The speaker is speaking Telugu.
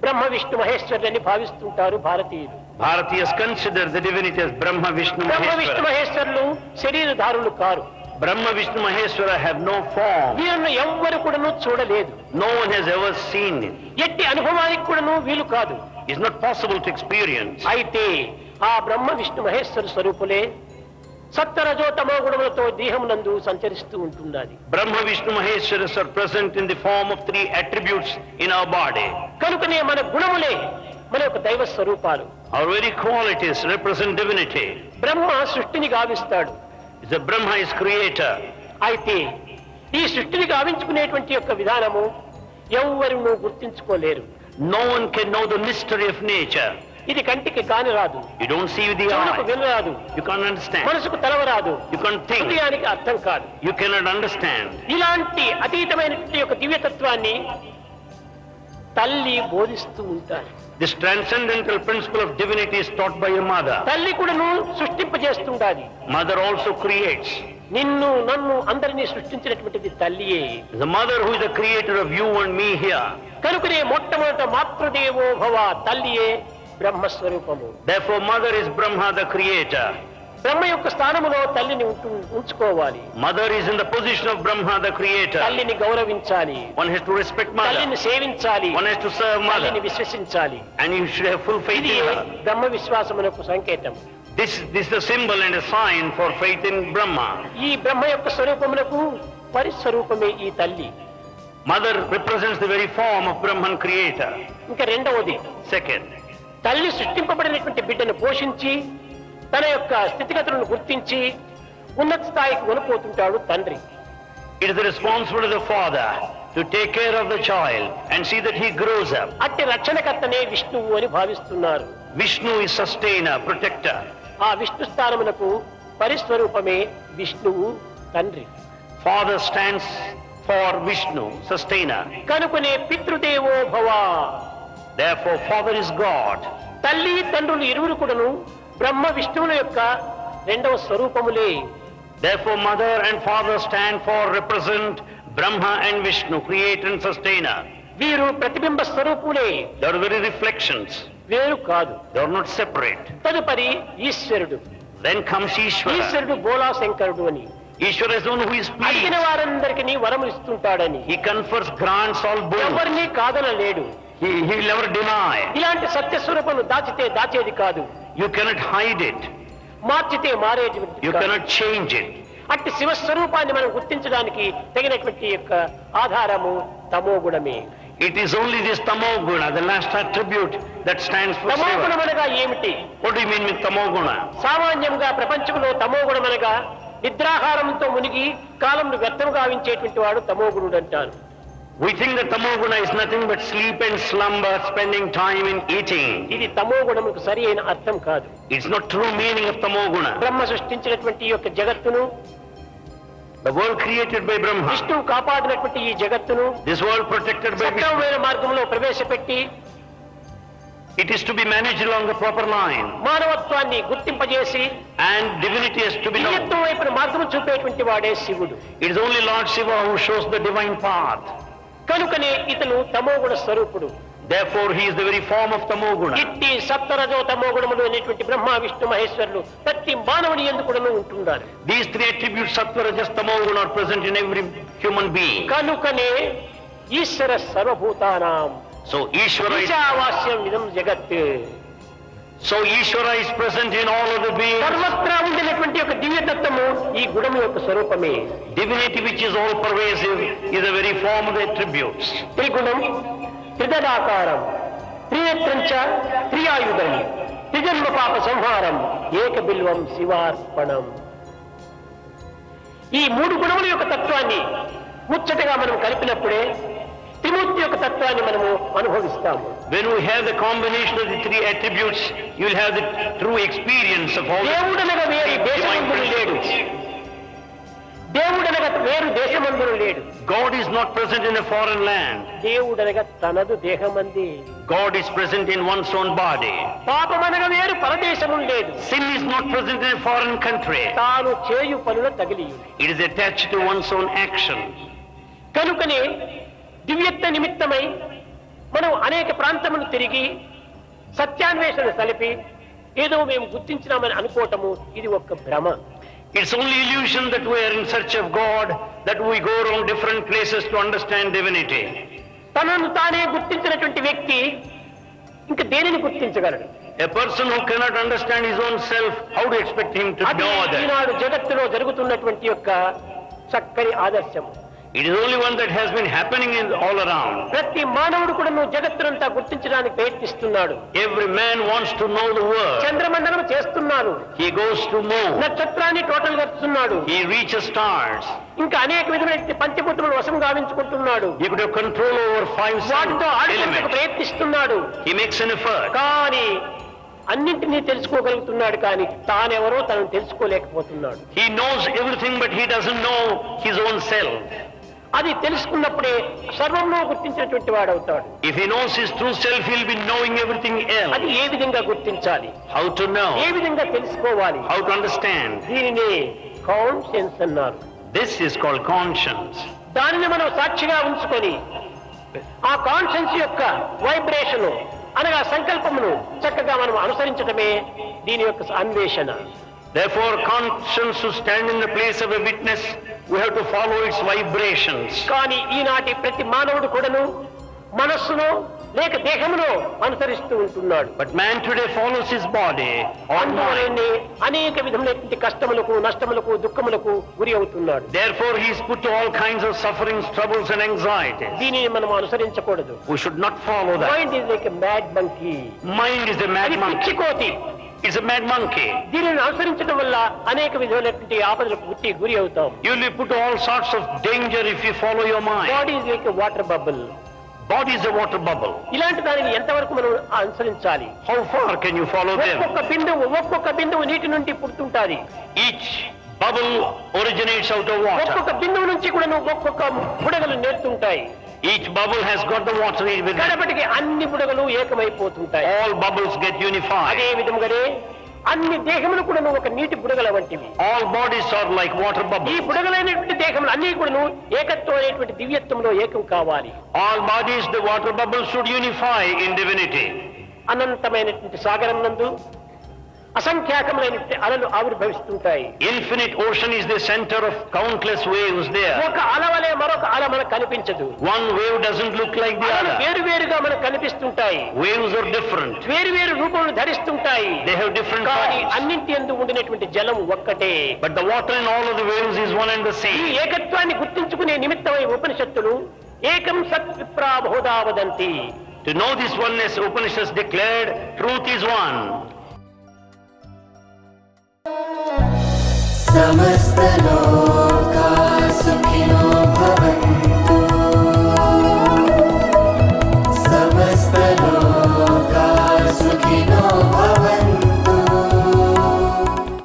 బ్రహ్మ విష్ణు మహేశ్వరులని భావిస్తుంటారు భారతీయులు. Bharatiyas consider the divinity as Brahma, Vishnu, Brahma Vishnu Maheshwara. మహేశ్వరులు శరీరధారులు కారు. Brahma, Vishnu, Maheshwara have no form. వీళ్ళను ఎవ్వరు కూడాను చూడలేదు. No one has ever seen it. ఎట్టి అనుభవానికి కూడాను వీలు కాదు. It's not possible to experience. అయితే ఆ బ్రహ్మ విష్ణు మహేశ్వర స్వరూపులే సత్వరజో తమో గుణములతో దేహమునందు సంచరిస్తూ ఉంటున్నది. Brahma, Vishnu, Maheshwaras are present in the form of three attributes in our body. కనుకనే మన గుణములే మన యొక్క దైవ స్వరూపాలు. Our very qualities represent divinity. బ్రహ్మ సృష్టిని గావిస్తాడు. The Brahma is creator. అయితే ఈ సృష్టిని గావించుకునేటువంటి యొక్క విధానము ఎవ్వరూ గుర్తించుకోలేరు. No one can know the mystery of nature. ఇది కంటికి కాని రాదు. You don't see with the చెవులకు eye. వినరాదు. You can't understand. మనసుకు తెలవరాదు. You can't think. హృదయానికి అర్థం కాదు. You cannot understand. ఇలాంటి అతీతమైనటువంటి యొక్క దివ్యతత్వాన్ని తల్లి బోధిస్తూ ఉంటారు. This transcendental principle of divinity is taught by your mother. తల్లి కూడాను సృష్టింపజేస్తుండాలి. Mother also creates. నిన్ను నన్ను అందరినీ సృష్టించినటువంటిది తల్లియే. The mother who is the creator of you and me here. కనుకనే మొట్టమొదట మాతృదేవో భవ, తల్లియే బ్రహ్మస్వరూపము. Therefore mother is Brahma, the creator. బ్రహ్మ యొక్క స్థానములో తల్లిని ఉంచుకోవాలి. Mother is in the position of Brahma, the creator. తల్లిని గౌరవించాలి. One has to respect mother. తల్లిని సేవించాలి. One has to serve mother. తల్లిని విశ్వసించాలి. And you should have full faith ఇది in her. బ్రహ్మ విశ్వాసమునకు సంకేతం. This is the symbol and a sign for faith in Brahma. ఈ బ్రహ్మ యొక్క స్వరూపమునకు పరిస్వరూపమే ఈ తల్లి. Mother represents the very form of Brahman creator. ఇంకా రెండవది, Second, తల్లి సృష్టింపబడినటువంటి బిడ్డను పోషించి తన యొక్క స్థితిగతులను గుర్తించి ఉన్నత స్థాయికి కొనిపోతుంటాడు తండ్రి. it is the responsibility of the father to take care of the child and see that he grows up. అట్టి రక్షణకర్తనే విష్ణువు అని భావిస్తున్నారు. Vishnu is sustainer, protector. ఆ విష్ణు స్థానమునకు పరిస్వరూపమే విష్ణువు తండ్రి. Father stands for Vishnu, sustainer. కనుకనే పితృదేవో భవ, Therefore father is God. తల్లి తండ్రులు ఇరువురు కూడాను బ్రహ్మ విష్ణువుల యొక్క రెండవ స్వరూపములే. Therefore mother and father stand for, represent Brahma and Vishnu, creator and sustainer. వీరు ప్రతిబింబ స్వరూపులే, They are very reflections. వేరు కాదు. They are not separate. తదుపరి ఈశ్వరుడు. Then comes Ishvara. ఈశ్వరుడు బోలా శంకరుడు అని. Ishvara is the one who is అడిగిన pleased. వారందరికీ వరములు ఇస్తుంటాడని. He confers, grants all boons. ఎవరిని కాదనలేడు. He will never deny. ఇలాంటి సత్యస్వరూపము దాచితే దాచేది కాదు, You cannot hide it. మార్చితే మారేటువంటి You కాదు. cannot change it. అట్టి శివస్వరూపాన్ని మనం గుర్తించడానికి తగినటువంటి యొక్క ఆధారము తమో గుణమే. It is only this tamoguna, the last attribute, that stands for తమో Shiva. గుణమనగా ఏమిటి? What do you mean with tamoguna? సామాన్యంగా ప్రపంచంలో తమో గుణమనగా నిద్రాహారంతో మునిగి కాలంను వ్యర్థం గావించేటువంటి వాడు తమో గుణుడు అంటారు. We think that tamoguna is nothing but sleep and slumber, spending time in eating. ఇది తమో గుణముకు సరి అయిన అర్థం కాదు. It's not true meaning of tamoguna. బ్రహ్మ సృష్టించినటువంటి ఈ యొక్క జగత్తును, The world created by Brahma, విష్ణువు కాపాడినటువంటి ఈ జగత్తును this world protected by Vishnu, సక్రమమైన మార్గంలో ప్రవేశపెట్టి it is to be managed along the proper line. మానవత్వాన్ని గుర్తింపజేసి And divinity is to be known. దివ్యత్వం వైపున మార్గము చూపేటువంటి వాడే శివుడు. It is only Lord Shiva who shows the divine path. కనుకనే ఇతను తమోగుణ స్వరూపుడు. Therefore he is the very form of tamoguna. ఇట్టి సప్తరజో తమోగుణములు అనేటువంటి బ్రహ్మ విష్ణు మహేశ్వరులు ప్రతి మానవుని యందు కూడాను ఉంటున్నారు. These three attributes, sattva, rajas, tamoguna, are present in every human being. కనుకనే ఈశ్వర సర్వభూతానాం So Ishvara ఈశావాస్యం ఇదం జగత్. is present in all of the beings. సర్వత్రా ఉండినటువంటి ఒక దివ్యతత్వము ఈ గుణము యొక్క స్వరూపమే. Divinity, which is all pervasive, is the very form of the attributes. త్రిగుణం, త్రిదడాకారం, త్రినేత్రంచ, త్రియాయుధం, త్రిజన్మ పాప సంహారం, ఏక బిల్వం శివార్పణం. ఈ మూడు గుణముల యొక్క తత్వాన్ని ముచ్చటగా మనం కలిపినప్పుడే త్రిమూర్తి యొక్క తత్వాన్ని మనము అనుభవిస్తాము. When we have the combination of the three attributes, you will have the true experience of all the దేవుడనగా వేరు దేశమందులు లేడు. దేవుడనగా వేరు దేశమందులు లేడు. God is not present in a foreign land. దేవుడనగా తనదు దేహమంది. God is present in one's own body. పాపమనగా వేరు పరదేశము లేదు. Sin is not present in a foreign country. తాను చేయు పనుల తగిలియు. It is attached to one's own action. కనుకనే దివ్యత్వ నిమిత్తమై మనం అనేక ప్రాంతములు తిరిగి సత్యాన్వేషణ సలిపి ఏదో మేము గుర్తించినామని అనుకోవటము ఇది ఒక భ్రమ. It's only illusion that we are in search of God, that we go around different places to understand divinity. తనను తానే గుర్తించినటువంటి వ్యక్తి ఇంకా దేనిని గుర్తించగలడు? A person who cannot understand his own self, how do you expect him to know that? ఈనాడు జగత్తులో జరుగుతున్నటువంటి యొక్క చక్కని ఆదర్శం. It is only one that has been happening all around. ప్రతి మానవుడు కూడా జగత్తునంతా గుర్తించడానికి ప్రయత్నిస్తున్నాడు. Every man wants to know the world. చంద్రమండలం చేస్తున్నాడు. He goes to moon. నక్షత్రాన్ని టోటల్ గడుస్తున్నాడు. He reaches stars. ఇంకా అనేక విధమైన పంచభూతములను వశం గావించుకుంటున్నాడు. He could have control over 5 వాటితో ఆడుకోవడానికి ప్రయత్నిస్తున్నాడు. He makes an effort. కానీ అన్నింటినీ తెలుసుకోగలుగుతున్నాడు, కానీ తానెవరో తనను తెలుసుకోలేకపోతున్నాడు. He knows everything, but he doesn't know his own self. అది తెలుసుకున్నప్పుడే సర్వంలో గుర్తించినటువంటి వాడవుతాడు. If he knows his true self, he'll be knowing everything else. అది ఏ విధంగా గుర్తించాలి? How to know? ఏ విధంగా తెలుసుకోవాలి? How to understand? దీనిని కాన్షియన్స్ అన్నారు. This is called conscience. దానిని మనం సాక్షిగా ఉంచుకొని ఆ కాన్షియన్స్ యొక్క వైబ్రేషన్ అనగా సంకల్పమును చక్కగా మనం అనుసరించడమే దీని యొక్క అన్వేషణ. Therefore, conscience should stand in the place of a witness. We have to follow its vibrations. కానీ ఈనాటి ప్రతి మానవుడు కూడాను మనస్సును లేక దేహమును అనుసరిస్తూ ఉంటున్నాడు. But man today follows his body or mind. అందువలనే అనేక విధములైనటువంటి కష్టములకు, నష్టములకు, దుఃఖములకు గురి అవుతున్నాడు. Therefore, he is put to all kinds of sufferings, troubles and anxieties. దీనిని మనం అనుసరించకూడదు. We should not follow that. Mind is like a mad monkey. Mind is a mad monkey. పిచ్చికోతి. It's a mad monkey. దీనిని అనుసరించడం వల్ల అనేక విధమైనటువంటి ఆపదలకు గురి అవుతాం. You will be put to all sorts of danger if you follow your mind. Body is like a water bubble. Body is a water bubble. ఇలాంటి దానిని ఎంతవరకు మనం అనుసరించాలి? How far can you follow them? ఒక్కొక్క బిందువు నీటి నుండి పుడుతుంటాది. Each bubble originates out of water. ఒక్కొక్క బిందువు నుంచి కూడా ఒక్కొక్క బుడగలు నేర్తుంటాయి. Each bubble has got the water within it. కడపటికి అన్ని బుడగలు ఏకమైపోతుంటాయి. All bubbles get unified. అదే విధముగానే అన్ని దేహములు కూడా ఒక నీటి బుడగల వంటివి. All bodies are like water bubbles. ఈ బుడగలైనటువంటి దేహములు అన్ని కూడా ఏకత్వం అనేటువంటి దివ్యత్వంలో ఏకం కావాలి. All bodies, the water bubbles should unify in divinity. అనంతమైనటువంటి సాగరం నందు అసంఖ్యాకములైనటువంటి అలలు ఆవిర్భవిస్తుంటాయి. Infinite ocean is the center of countless waves there. ఒక అలవలే మరొక అల మనకు కనిపించదు. One wave doesn't look like the other. వేరువేరుగా మనకు కనిపిస్తుంటాయి. Waves are different. వేరువేరు రూపములు ధరిస్తుంటాయి. They have different కానీ forms. అన్నింటి యందు ఉండినటువంటి జలం ఒక్కటే. But the water in all of the waves is one and the ఈ same. ఏకత్వాన్ని గుర్తించుకునే నిమిత్తమై ఉపనిషత్తులు ఏకం సత్ విప్రా బహుధా వదంతి. To know this oneness, Upanishads declared, truth is one. समस्त लोक